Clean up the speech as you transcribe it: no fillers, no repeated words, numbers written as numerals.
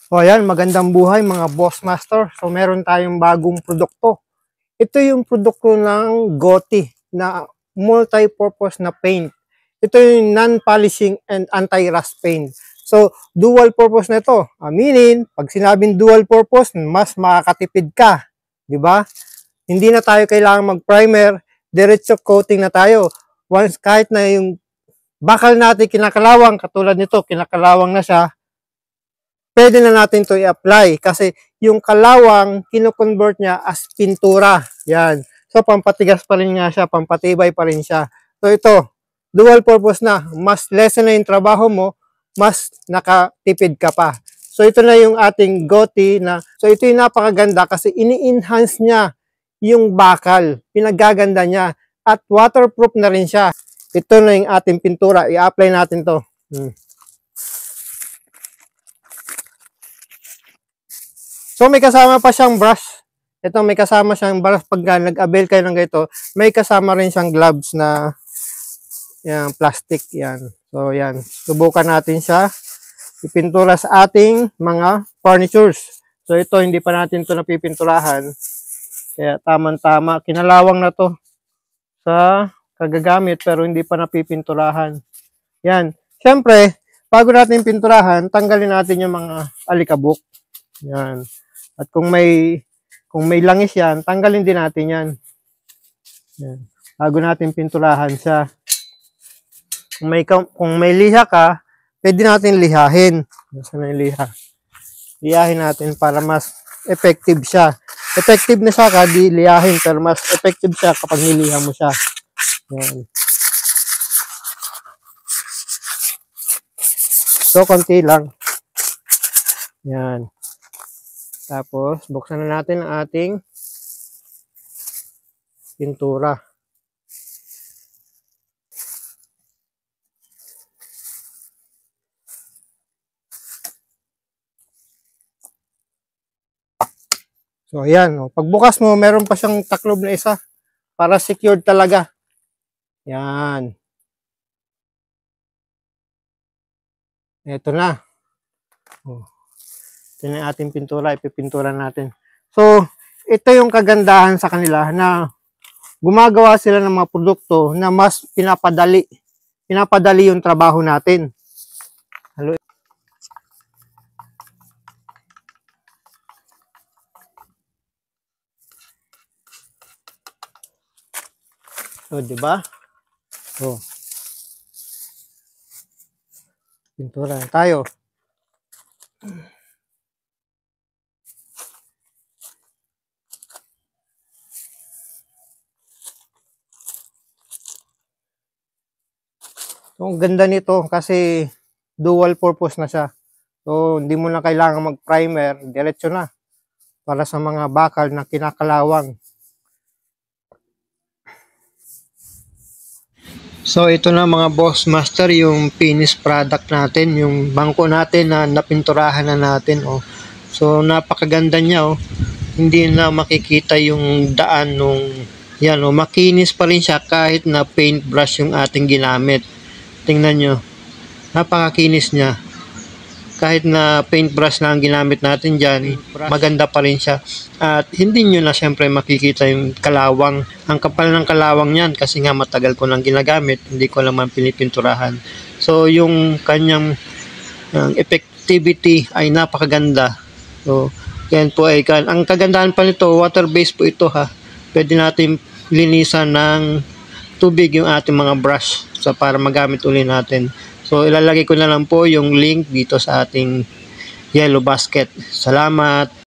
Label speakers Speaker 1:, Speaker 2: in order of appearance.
Speaker 1: So ayan, magandang buhay mga Boss Master. So meron tayong bagong produkto. Ito yung produkto ng Gotti na multi-purpose na paint. Ito yung non-polishing and anti-rust paint. So dual purpose na ito. Aminin, pag sinabing dual purpose, mas makakatipid ka. Di ba? Hindi na tayo kailangan mag-primer, diretso coating na tayo. Once kahit na yung bakal natin kinakalawang, katulad nito, kinakalawang na siya, pwede na natin to i-apply kasi yung kalawang kino-convert niya as pintura. Yan. So pampatigas pa rin nga siya, pampatibay pa rin siya. So ito, dual purpose na. Mas lessen na yung trabaho mo, mas nakatipid ka pa. So ito na yung ating Gotti na, so ito yung napakaganda kasi ini-enhance niya yung bakal. Pinagaganda niya at waterproof na rin siya. Ito na yung ating pintura. I-apply natin to. So may kasama pa siyang brush. Ito may kasama siyang brush pag nag-avail kayo ng ganito. May kasama rin siyang gloves na yan, plastic yan. So yan, subukan natin siya ipintura sa ating mga furnitures. So ito hindi pa natin ito napipinturahan. Kaya tamang-tama, kinalawang na to sa kagagamit pero hindi pa napipinturahan. Yan. Siyempre, bago natin pinturahan, tanggalin natin yung mga alikabok. Yan. At kung may langis yan, tanggalin din natin yan. Yan. Bago natin pinturahan siya. Kung may liha ka, pwede natin lihahin. Nasaan na yung liha? Lihahin natin para mas effective siya. Effective na siya di lihahin, pero mas effective siya kapag niliha mo siya. Yan. So, konti lang. Yan. Tapos, buksan na natin ang ating pintura. So, ayan. Pagbukas mo, meron pa siyang taklob na isa para secured talaga. Yan. Ito na. Ito na yung ating pintura, ipipintura natin. So, ito yung kagandahan sa kanila na gumagawa sila ng mga produkto na mas pinapadali yung trabaho natin. Hello. So, diba? So, pintura na tayo. So, ang ganda nito kasi dual purpose na siya. So, hindi mo na kailangan mag-primer, diretso na para sa mga bakal na kinakalawang. So, ito na mga Boss Master, yung finished product natin, yung bangko natin na napinturahan na natin. Oh. So, napakaganda niya. Oh. Hindi na makikita yung daan nung, yan, oh, makinis pa rin siya kahit na paintbrush yung ating ginamit. Tingnan nyo, napakakinis niya. Kahit na paintbrush na ang ginamit natin dyan, maganda pa rin siya. At hindi nyo na siyempre makikita yung kalawang. Ang kapal ng kalawang yan kasi nga matagal ko nang ginagamit, hindi ko naman pinipinturahan. So yung kanyang effectivity ay napakaganda. So yan po ay, ang kagandahan pa nito, water-based po ito ha. Pwede natin linisan ng tubig yung ating mga brush so para magamit uli natin. So ilalagay ko na lang po yung link dito sa ating yellow basket. Salamat!